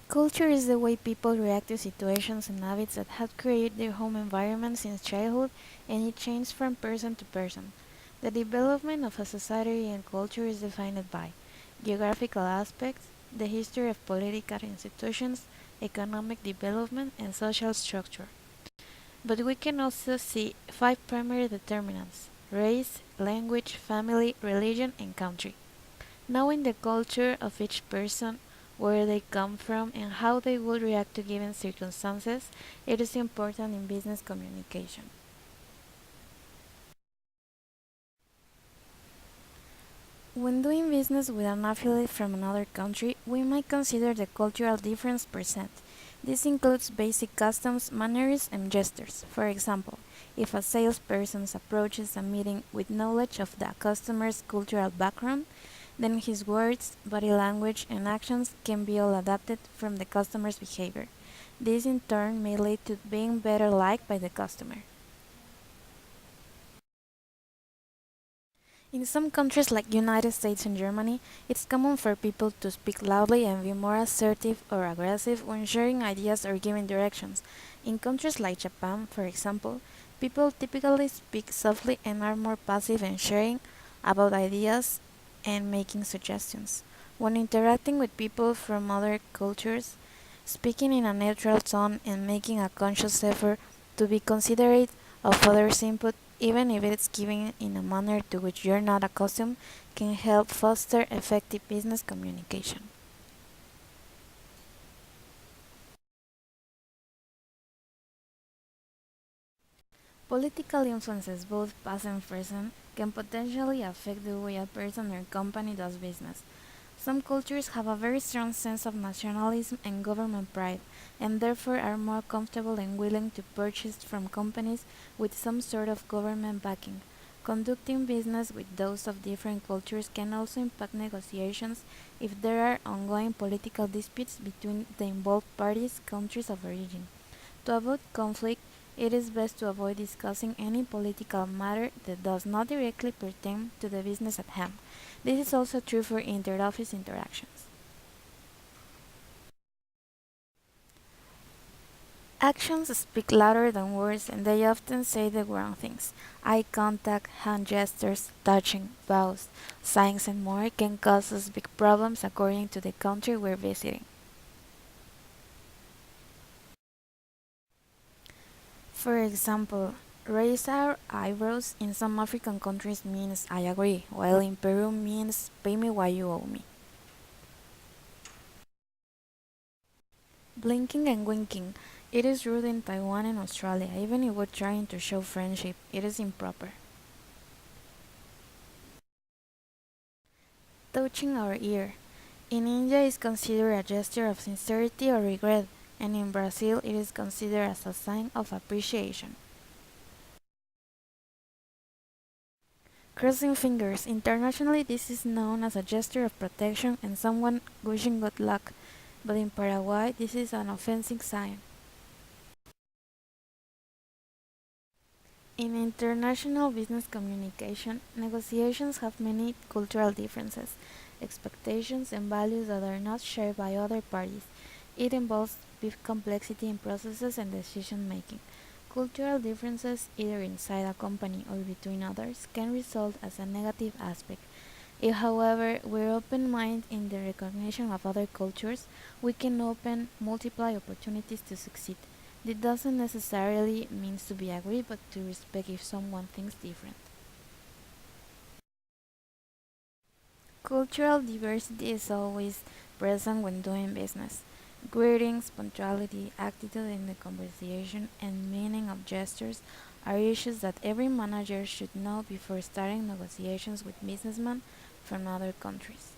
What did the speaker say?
Culture is the way people react to situations and habits that have created their home environment since childhood, and it changes from person to person. The development of a society and culture is defined by geographical aspects, the history of political institutions, economic development, and social structure. But we can also see five primary determinants: race, language, family, religion, and country. Knowing the culture of each person, where they come from, and how they will react to given circumstances, it is important in business communication. When doing business with an affiliate from another country, we might consider the cultural difference present. This includes basic customs, manners, and gestures. For example, if a salesperson approaches a meeting with knowledge of the customer's cultural background, then his words, body language, and actions can be all adapted from the customer's behavior. This in turn may lead to being better liked by the customer. In some countries like United States and Germany, it's common for people to speak loudly and be more assertive or aggressive when sharing ideas or giving directions. In countries like Japan, for example, people typically speak softly and are more passive in sharing about ideas and making suggestions. When interacting with people from other cultures, speaking in a neutral tone and making a conscious effort to be considerate of others' input, even if it's given in a manner to which you're not accustomed, can help foster effective business communication. Political influences, both past and present, can potentially affect the way a person or company does business. Some cultures have a very strong sense of nationalism and government pride, and therefore are more comfortable and willing to purchase from companies with some sort of government backing. Conducting business with those of different cultures can also impact negotiations if there are ongoing political disputes between the involved parties' countries of origin. To avoid conflict, it is best to avoid discussing any political matter that does not directly pertain to the business at hand. This is also true for inter-office interactions. Actions speak louder than words, and they often say the wrong things. Eye contact, hand gestures, touching, bows, signs, and more can cause us big problems according to the country we're visiting. For example, raise our eyebrows in some African countries means I agree, while in Peru means pay me what you owe me. Blinking and winking. It is rude in Taiwan and Australia. Even if we're trying to show friendship, it is improper. Touching our ear. In India is considered a gesture of sincerity or regret, and in Brazil it is considered as a sign of appreciation. Crossing fingers. Internationally, this is known as a gesture of protection and someone wishing good luck, but in Paraguay, this is an offensive sign. In international business communication, negotiations have many cultural differences, expectations, and values that are not shared by other parties. It involves big complexity in processes and decision making. Cultural differences, either inside a company or between others, can result as a negative aspect. If, however, we're open minded in the recognition of other cultures, we can open multiply opportunities to succeed. This doesn't necessarily mean to be agree, but to respect if someone thinks different. Cultural diversity is always present when doing business. Greetings, punctuality, attitude in the conversation, and meaning of gestures are issues that every manager should know before starting negotiations with businessmen from other countries.